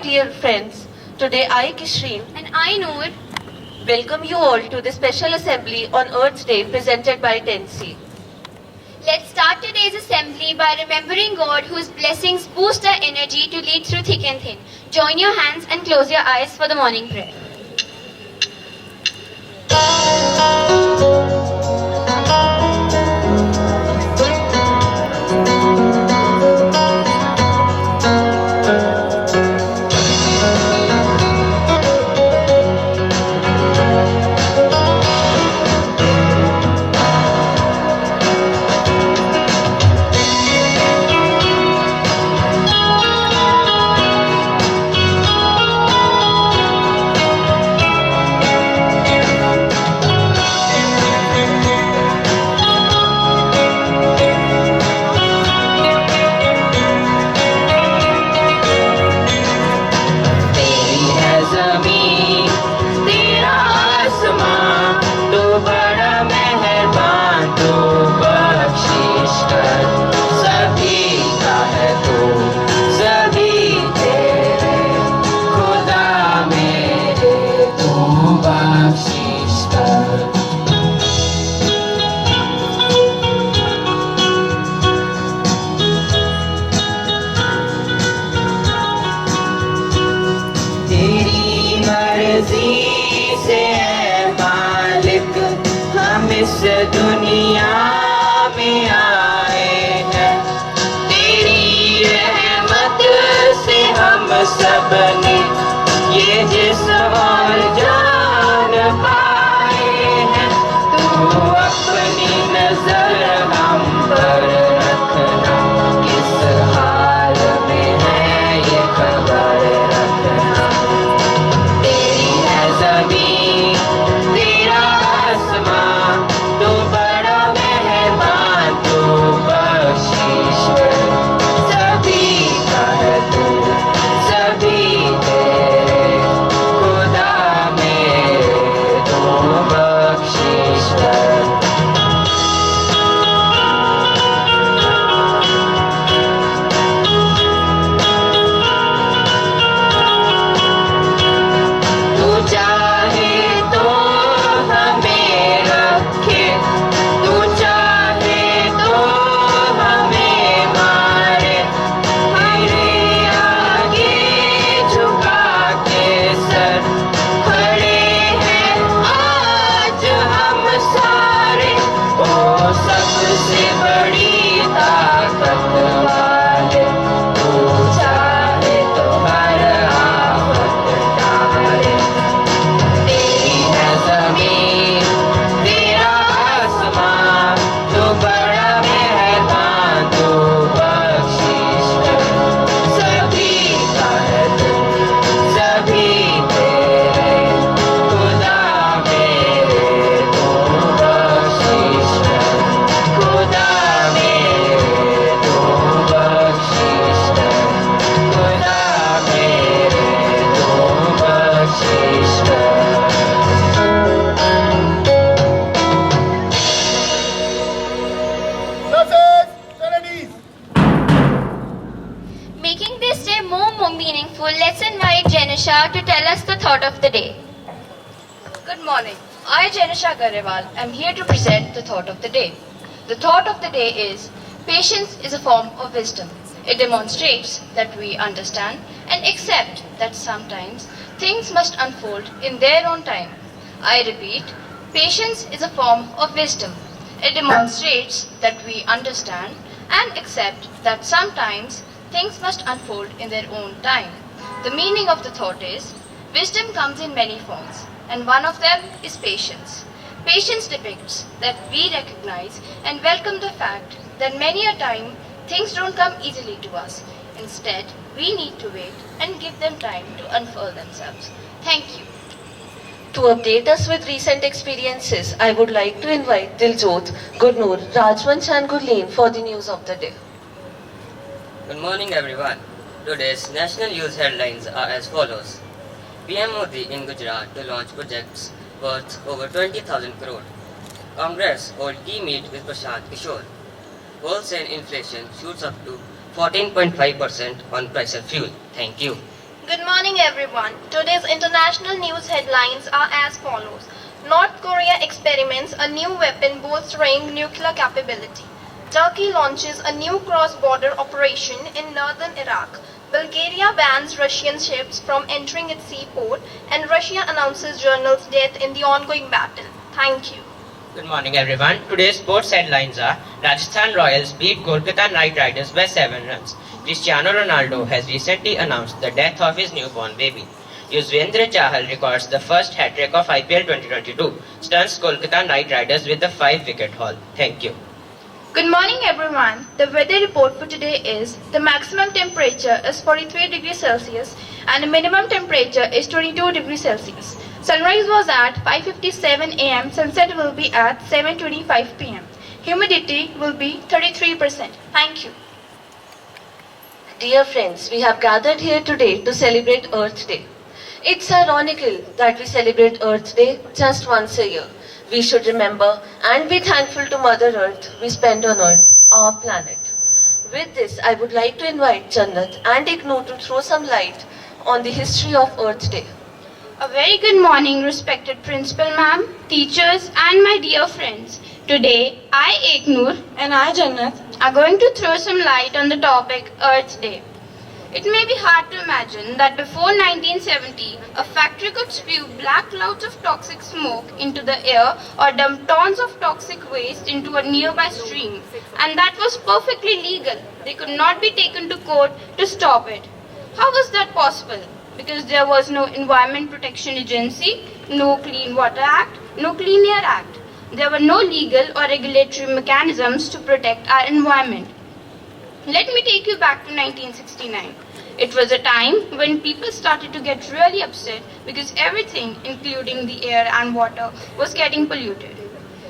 Dear friends, today I, Kishreen, And I know it. welcome you all to the special assembly on Earth's Day presented by Tensi. Let's start today's assembly by remembering God whose blessings boost our energy to lead through thick and thin. Join your hands and close your eyes for the morning prayer. तेरी है ज़मीं, तेरा आसमां, तू बड़ा मेहरबान, तू बख्शिश कर। सभी का है तू, सभी तेरे, खुदा मेरे, तू बख्शिश कर। तेरी मर्जी से है मालिक, हम इस दुनिया में आए हैं। तेरी रहमत से हम सब ने ये जिस्म और जान पाए हैं। तू अपनी नजर हम पर रखना, किस हाल में है ये खबर रखना। तेरी है ज़मीं, तेरा आसमां, तू बड़ा मेहरबान, तू बख्शिश कर। सभी का है तू, सभी तेरे, खुदा मेरे, तू बख्शिश कर। तू चाहे तो हमें रखे, तू चाहे तो हमें मारे। तेरे आगे झुका के सर खड़े हैं आज हम सारे। ओ सबसे बड़ी ताकत वाले, तू चाहे तो हर आफत टाले। तेरी है ज़मीं, तेरा आसमां, तू बड़ा मेहरबान, तू बख्शिश कर। सभी का है तू, सभी तेरे, खुदा मेरे, तू बख्शिश कर। खुदा मेरे, तू बख्शिश कर। खुदा मेरे, तू बख्शिश कर। Making this day more meaningful, let's invite Janisha to tell us the thought of the day. Good morning. I, Janisha Garewal, am here to present the thought of the day. The thought of the day is, patience is a form of wisdom. It demonstrates that we understand and accept that sometimes things must unfold in their own time. I repeat, patience is a form of wisdom. It demonstrates that we understand and accept that sometimes things must unfold in their own time. The meaning of the thought is, wisdom comes in many forms, and one of them is patience. Patience depicts that we recognize and welcome the fact that many a time things don't come easily to us. Instead, we need to wait and give them time to unfurl themselves. Thank you. To update us with recent experiences, I would like to invite Diljot, Gurnoor, Rajvansh and Gurleen for the news of the day. Good morning everyone. Today's national news headlines are as follows. PM Modi in Gujarat to launch projects worth over 20,000 crore. Congress hold key meet with Prashant Kishore. Wholesale inflation shoots up to 14.5% on price of fuel. Thank you. Good morning, everyone. Today's international news headlines are as follows. North Korea experiments a new weapon bolstering nuclear capability. Turkey launches a new cross-border operation in northern Iraq. Bulgaria bans Russian ships from entering its seaport, and Russia announces general's death in the ongoing battle. Thank you. Good morning, everyone. Today's sports headlines are Rajasthan Royals beat Kolkata Knight Riders by 7 runs. Cristiano Ronaldo has recently announced the death of his newborn baby. Yuzvendra Chahal records the first hat-trick of IPL 2022, stuns Kolkata Knight Riders with a 5-wicket haul. Thank you. Good morning, everyone. The weather report for today is the maximum temperature is 43 degrees Celsius and the minimum temperature is 22 degrees Celsius. Sunrise was at 5:57 a.m. Sunset will be at 7:25 p.m. Humidity will be 33%. Thank you. Dear friends, we have gathered here today to celebrate Earth Day. It's ironical that we celebrate Earth Day just once a year. We should remember and be thankful to Mother Earth we spend on Earth, our planet. With this, I would like to invite Jannat and Ignore to throw some light on the history of Earth Day. A very good morning, respected Principal Ma'am, teachers, and my dear friends. Today, I, Eknoor, And I, Jannat. are going to throw some light on the topic Earth Day. It may be hard to imagine that before 1970, a factory could spew black clouds of toxic smoke into the air or dump tons of toxic waste into a nearby stream, and that was perfectly legal. They could not be taken to court to stop it. How was that possible? Because there was no Environment Protection Agency, no Clean Water Act, no Clean Air Act. There were no legal or regulatory mechanisms to protect our environment. Let me take you back to 1969. It was a time when people started to get really upset because everything, including the air and water, was getting polluted.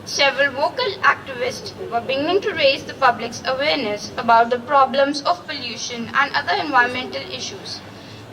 Several vocal activists were beginning to raise the public's awareness about the problems of pollution and other environmental issues.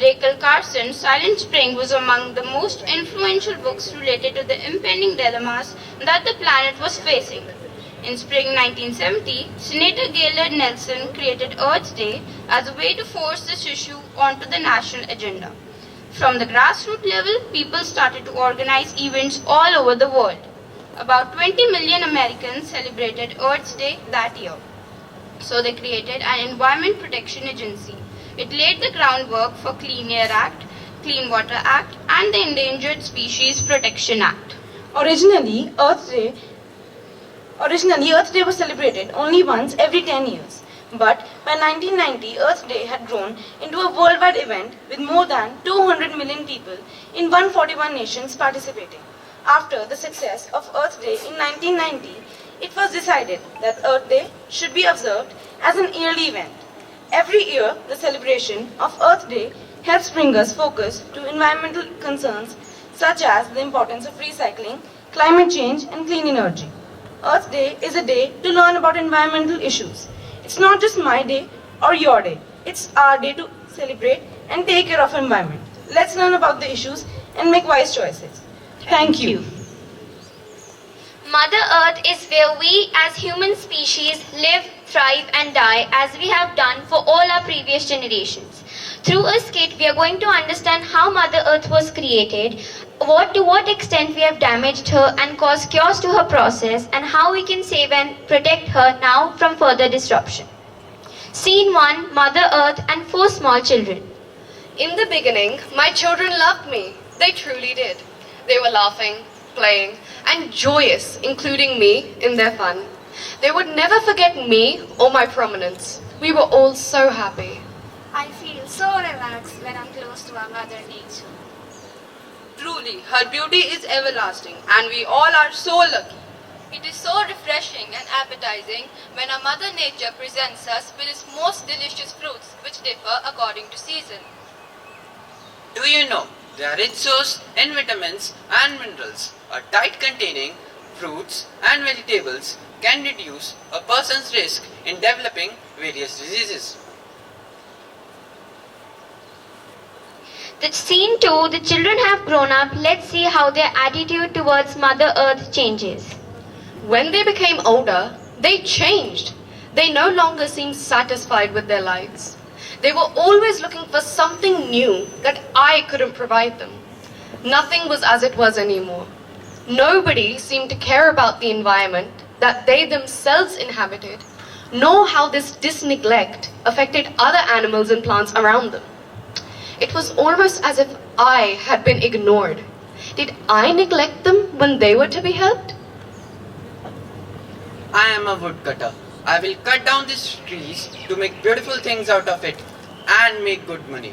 Rachel Carson's Silent Spring was among the most influential books related to the impending dilemmas that the planet was facing. In spring 1970, Senator Gaylord Nelson created Earth Day as a way to force this issue onto the national agenda. From the grassroots level, people started to organize events all over the world. About 20 million Americans celebrated Earth Day that year. So they created an Environment Protection Agency. It laid the groundwork for Clean Air Act, Clean Water Act, and the Endangered Species Protection Act. Originally, Earth Day was celebrated only once every 10 years. But by 1990, Earth Day had grown into a worldwide event with more than 200 million people in 141 nations participating. After the success of Earth Day in 1990, it was decided that Earth Day should be observed as an yearly event. Every year, the celebration of Earth Day helps bring us focus to environmental concerns such as the importance of recycling, climate change, and clean energy. Earth Day is a day to learn about environmental issues. It's not just my day or your day. It's our day to celebrate and take care of environment. Let's learn about the issues and make wise choices. Thank you. Mother Earth is where we as human species live, thrive and die as we have done for all our previous generations. Through a skit, we are going to understand how Mother Earth was created, to what extent we have damaged her and caused chaos to her process, and how we can save and protect her now from further disruption. Scene 1, Mother Earth and 4 small children. In the beginning, my children loved me. They truly did. They were laughing, playing, and joyous, including me in their fun. They would never forget me or my prominence. We were all so happy. I feel so relaxed when I'm close to our Mother Nature. Truly, her beauty is everlasting, and we all are so lucky. It is so refreshing and appetizing when our Mother Nature presents us with its most delicious fruits, which differ according to season. Do you know they are rich source in vitamins and minerals? A diet containing fruits and vegetables can reduce a person's risk in developing various diseases. The scene 2, the children have grown up. Let's see how their attitude towards Mother Earth changes. When they became older, they changed. They no longer seemed satisfied with their lives. They were always looking for something new that I couldn't provide them. Nothing was as it was anymore. Nobody seemed to care about the environment that they themselves inhabited, nor how this disneglect affected other animals and plants around them. It was almost as if I had been ignored. Did I neglect them when they were to be helped? I am a woodcutter. I will cut down these trees to make beautiful things out of it and make good money.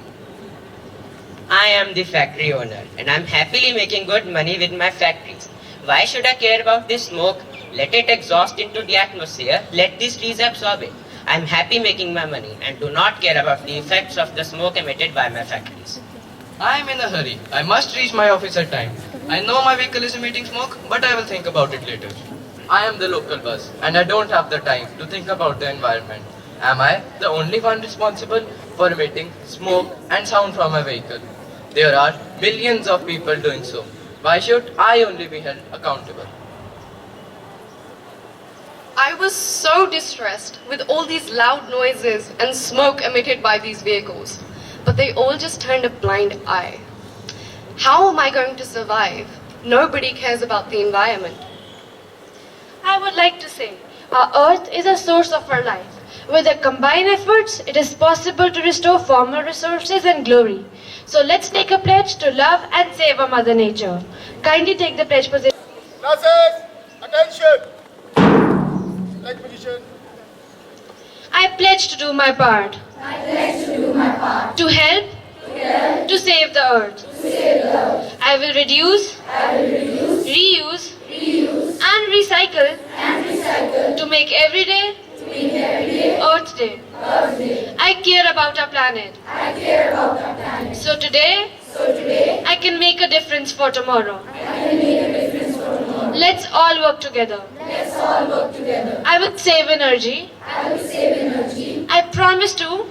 I am the factory owner and I'm happily making good money with my factories. Why should I care about this smoke? Let it exhaust into the atmosphere. Let these trees absorb it. I'm happy making my money and do not care about the effects of the smoke emitted by my factories. I am in a hurry. I must reach my office at time. I know my vehicle is emitting smoke, but I will think about it later. I am the local bus and I don't have the time to think about the environment. Am I the only one responsible for emitting smoke and sound from my vehicle? There are millions of people doing so. Why should I only be held accountable? I was so distressed with all these loud noises and smoke emitted by these vehicles, but they all just turned a blind eye. How am I going to survive? Nobody cares about the environment. I would like to say, our earth is a source of our life. With our combined efforts, it is possible to restore former resources and glory. So let's take a pledge to love and save our Mother Nature. Kindly take the pledge position. Classes, attention! Pledge position. I pledge to do my part. To help. To save the earth. I will reduce. Reuse. And recycle. To make every day. Earth Day. I care about our planet. So today, I can make a difference for tomorrow. Let's all work together. I will save energy. I promise to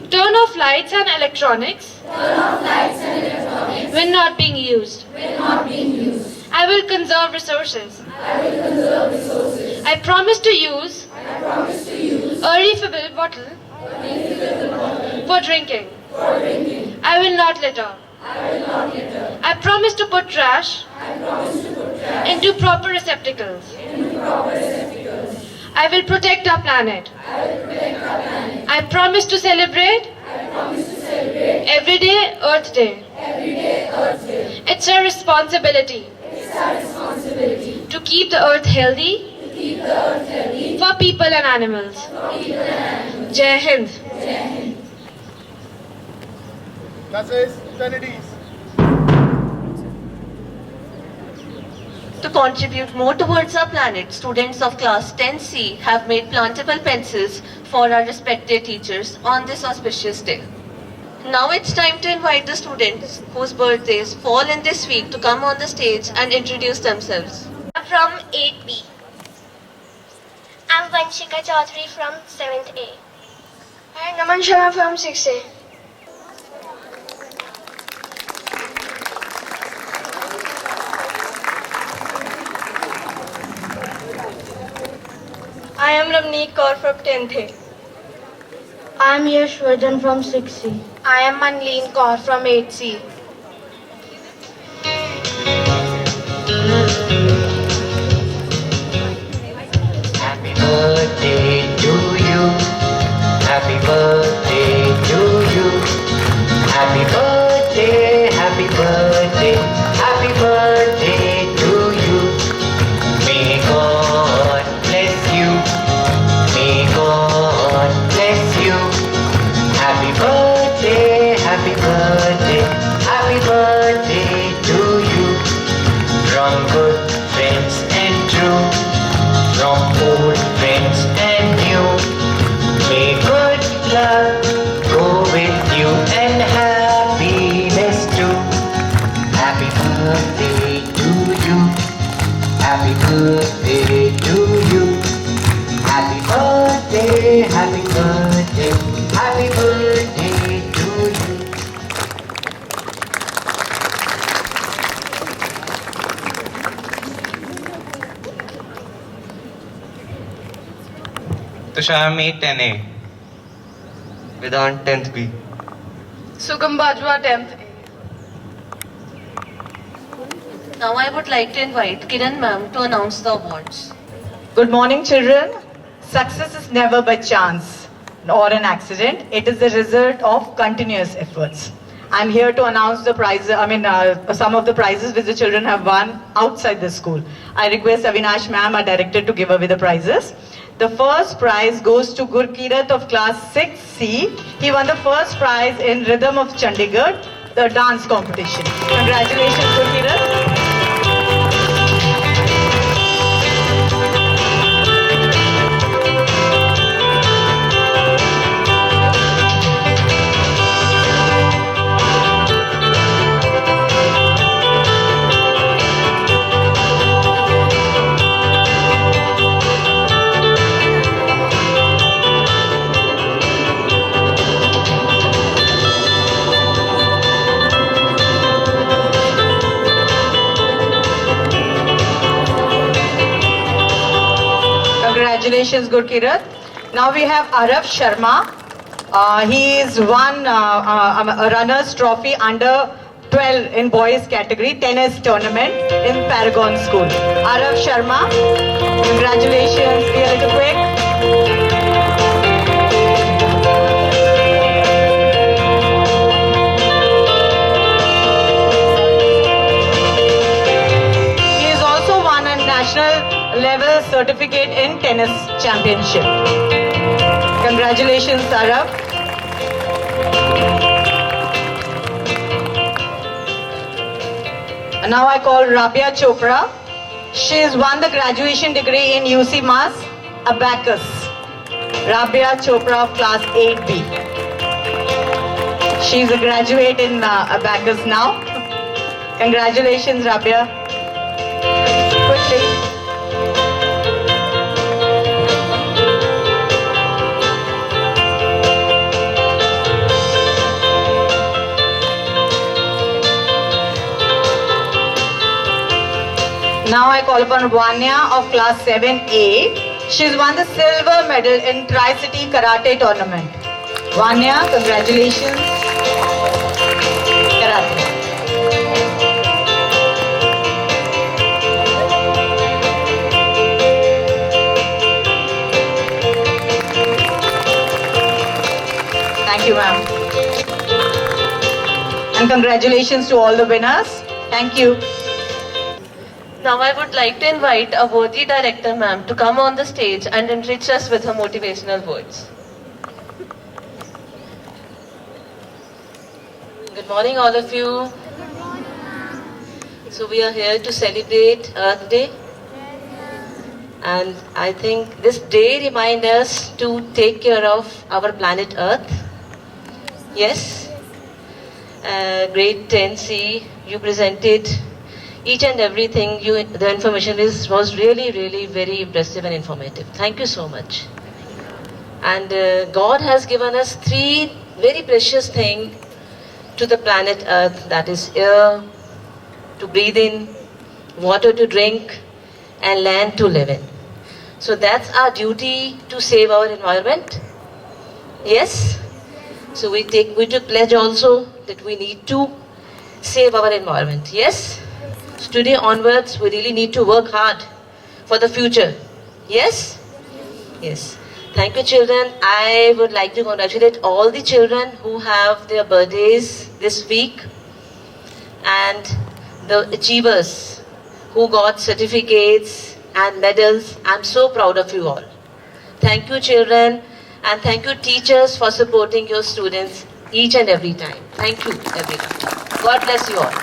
turn off lights and electronics when not being used. I will conserve resources. I promise to use a refillable bottle for drinking. I will not litter. I promise to put trash into proper receptacles. I will protect our planet. I promise to celebrate every day Earth Day. It's our responsibility to keep the earth healthy for people and animals. Jai Hind. Classes, attendees. To contribute more towards our planet, students of class 10C have made plantable pencils for our respected teachers on this auspicious day. Now it's time to invite the students whose birthdays fall in this week to come on the stage and introduce themselves. From 8B. I'm Vanshika Chaudhary from 7th A. And Naman Sharma from 6A. I am Ramneek Kaur from 10th A. I am Yash Vardhan from 6C. I am Manleen Kaur from 8C. Happy birthday to you. Happy birthday to you. Happy birthday, happy birthday, happy birthday to you. May God bless you. May God bless you. Happy birthday, happy birthday, happy birthday to you. From good friends and true, from old friends and new. May good luck go with you and happiness too. Happy birthday to you. Happy birthday to you. Happy birthday, happy birthday, happy birthday to you. Tushar, meet 10A. Vedant 10th B. Sugam Bajwa 10th A. Now I would like to invite Kiran ma'am to announce the awards. Good morning, children. Success is never by chance or an accident. It is the result of continuous efforts. I'm here to announce the prize. Some of the prizes which the children have won outside the school. I request Avinash ma'am, our director, to give away the prizes. The first prize goes to Gurkirat of class 6C. He won the first prize in Rhythm of Chandigarh, the dance competition. Congratulations, Gurkirat. Congratulations, Gurkirat. Now we have Arav Sharma. He is won a runner's trophy under 12 in boys category tennis tournament in Paragon School. Arav Sharma, congratulations. Be a little quick. He has also won a national level certificate in tennis championship. Congratulations, Arav. And now I call Rabia Chopra. She has won the graduation degree in UC Mass Abacus. Rabia Chopra of class 8B. She is a graduate in Abacus now. Congratulations, Rabia. Quickly. Now I call upon Vanya of class 7A. She's won the silver medal in Tri-City Karate tournament. Vanya, congratulations. Karate. Thank you, ma'am. And congratulations to all the winners. Thank you. Now I would like to invite our worthy director ma'am to come on the stage and enrich us with her motivational words. Good morning, all of you. So we are here to celebrate Earth Day. And I think this day reminds us to take care of our planet Earth. Yes. Grade 10C, you presented each and everything. The information was really very impressive and informative. Thank you so much. And God has given us 3 very precious things to the planet Earth, that is air to breathe in, water to drink, and land to live in. So that's our duty to save our environment. Yes? So we took pledge also that we need to save our environment. Yes? So today onwards, we really need to work hard for the future. Yes? Yes. Thank you, children. I would like to congratulate all the children who have their birthdays this week and the achievers who got certificates and medals. I'm so proud of you all. Thank you, children, and thank you, teachers, for supporting your students each and every time. Thank you, everyone. God bless you all.